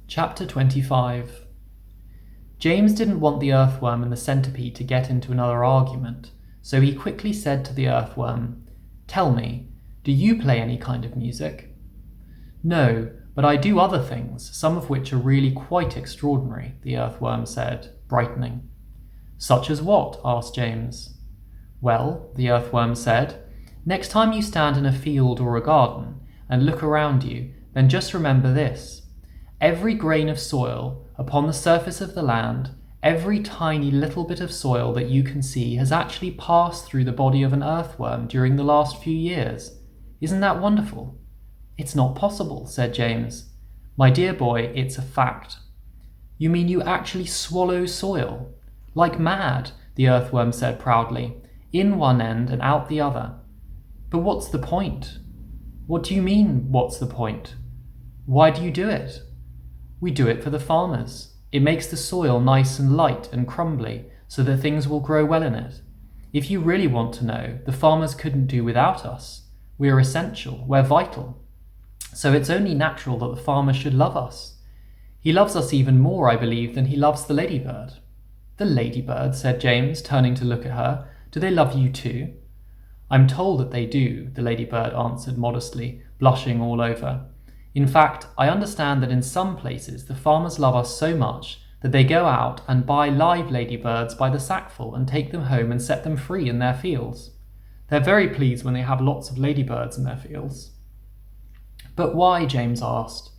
Chapter 25. James didn't want the earthworm and the centipede to get into another argument, so he quickly said to the earthworm, "Tell me, do you play any kind of music?" "No, but I do other things, some of which are really quite extraordinary," the earthworm said, brightening. "Such as what?" asked James. "Well," the earthworm said, "next time you stand in a field or a garden and look around you, then just remember this. Every grain of soil upon the surface of the land, every tiny little bit of soil that you can see has actually passed through the body of an earthworm during the last few years. Isn't that wonderful?" "It's not possible," said James. "My dear boy, it's a fact." "You mean you actually swallow soil?" "Like mad," the earthworm said proudly, "in one end and out the other." "But what's the point?" "What do you mean, what's the point?" "Why do you do it?" "We do it for the farmers. It makes the soil nice and light and crumbly so that things will grow well in it. If you really want to know, the farmers couldn't do without us. We're essential, we're vital. So it's only natural that the farmer should love us. He loves us even more, I believe, than he loves the ladybird." "The ladybird," said James, turning to look at her. "Do they love you too?" "I'm told that they do," the ladybird answered modestly, blushing all over. "In fact, I understand that in some places the farmers love us so much that they go out and buy live ladybirds by the sackful and take them home and set them free in their fields. They're very pleased when they have lots of ladybirds in their fields." "But why?" James asked.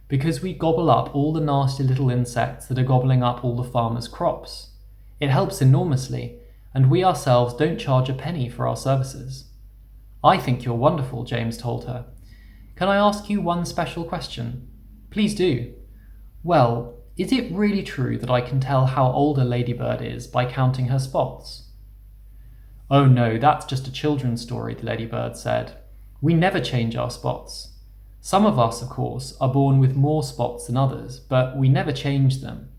"Because we gobble up all the nasty little insects that are gobbling up all the farmers' crops. It helps enormously, and we ourselves don't charge a penny for our services." "I think you're wonderful," James told her. "Can I ask you one special question?" "Please do." "Well, is it really true that I can tell how old a ladybird is by counting her spots?" "Oh no, that's just a children's story," the ladybird said. "We never change our spots. Some of us, of course, are born with more spots than others, but we never change them.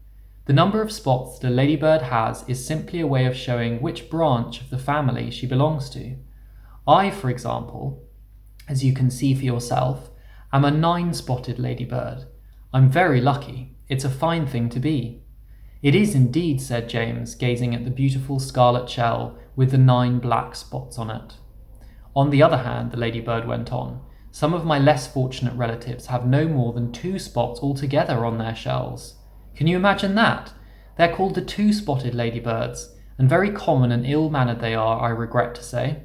The number of spots that a ladybird has is simply a way of showing which branch of the family she belongs to. I, for example, as you can see for yourself, am a 9-spotted ladybird. I'm very lucky. It's a fine thing to be." "It is indeed," said James, gazing at the beautiful scarlet shell with the 9 black spots on it. "On the other hand," the ladybird went on, "some of my less fortunate relatives have no more than 2 spots altogether on their shells. Can you imagine that? They're called the 2-spotted ladybirds, and very common and ill-mannered they are, I regret to say.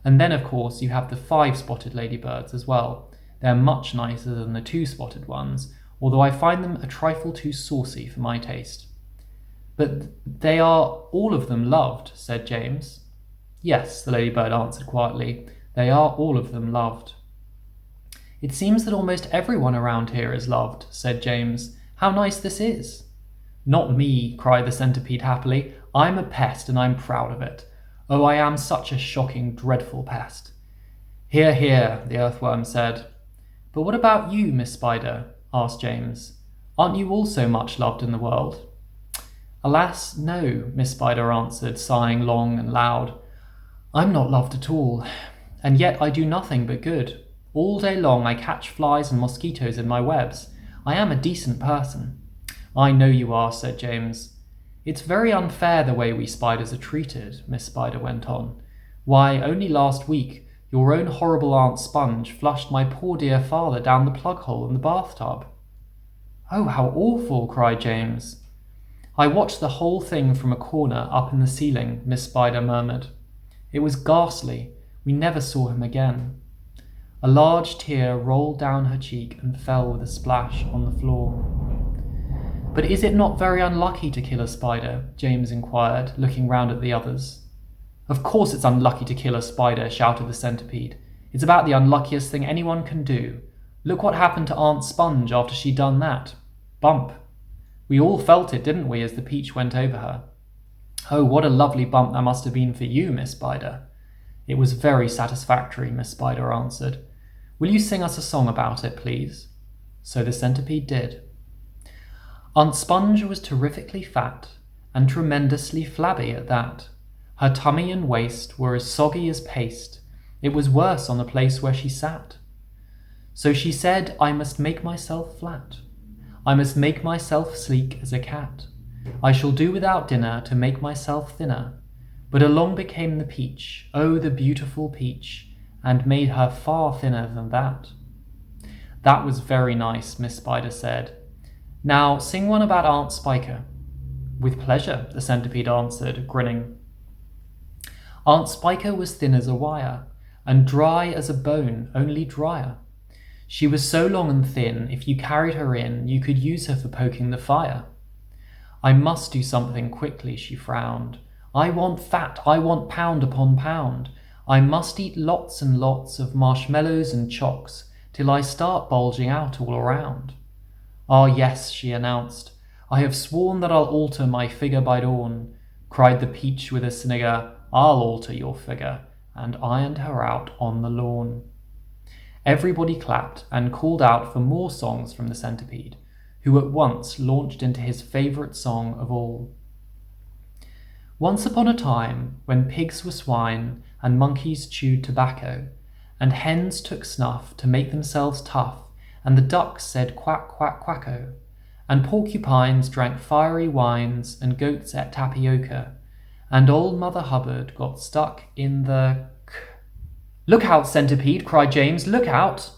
And then, of course, you have the 5-spotted ladybirds as well. They're much nicer than the 2-spotted ones, although I find them a trifle too saucy for my taste." "But they are all of them loved," said James. "Yes," the ladybird answered quietly, "they are all of them loved." "It seems that almost everyone around here is loved," said James. "How nice this is." "Not me," cried the centipede happily. "I'm a pest, and I'm proud of it. Oh, I am such a shocking, dreadful pest." "Hear, hear," the earthworm said. "But what about you, Miss Spider?" asked James. "Aren't you also much loved in the world?" "Alas, no," Miss Spider answered, sighing long and loud. "I'm not loved at all, and yet I do nothing but good. All day long I catch flies and mosquitoes in my webs. I am a decent person." "I know you are," said James. "It's very unfair the way we spiders are treated," Miss Spider went on. "Why, only last week, your own horrible Aunt Sponge flushed my poor dear father down the plug hole in the bathtub." "Oh, how awful!" cried James. "I watched the whole thing from a corner up in the ceiling," Miss Spider murmured. "It was ghastly. We never saw him again." A large tear rolled down her cheek and fell with a splash on the floor. "But is it not very unlucky to kill a spider?" James inquired, looking round at the others. "Of course it's unlucky to kill a spider," shouted the centipede. "It's about the unluckiest thing anyone can do. Look what happened to Aunt Sponge after she'd done that. Bump. We all felt it, didn't we, as the peach went over her?" "Oh, what a lovely bump that must have been for you, Miss Spider." "It was very satisfactory," Miss Spider answered. "Will you sing us a song about it, please?" So the centipede did. Aunt Sponge was terrifically fat, and tremendously flabby at that. Her tummy and waist were as soggy as paste. It was worse on the place where she sat. So she said, "I must make myself flat. I must make myself sleek as a cat. I shall do without dinner to make myself thinner. But along became the peach, oh, the beautiful peach, and made her far thinner than that. That was very nice, Miss Spider said. Now sing one about Aunt Spiker. With pleasure, the centipede answered, grinning. Aunt Spiker was thin as a wire, and dry as a bone, only drier. She was so long and thin, if you carried her in, you could use her for poking the fire. I must do something quickly, she frowned. I want fat, I want pound upon pound. I must eat lots and lots of marshmallows and chocks, till I start bulging out all around. Ah, yes, she announced. I have sworn that I'll alter my figure by dawn. Cried the peach with a snigger. I'll alter your figure, and ironed her out on the lawn. Everybody clapped and called out for more songs from the centipede, who at once launched into his favourite song of all. Once upon a time, when pigs were swine, and monkeys chewed tobacco, and hens took snuff to make themselves tough, and the ducks said quack, quack, quacko, and porcupines drank fiery wines, and goats ate tapioca, and old Mother Hubbard got stuck in the... Look out, centipede, cried James, look out!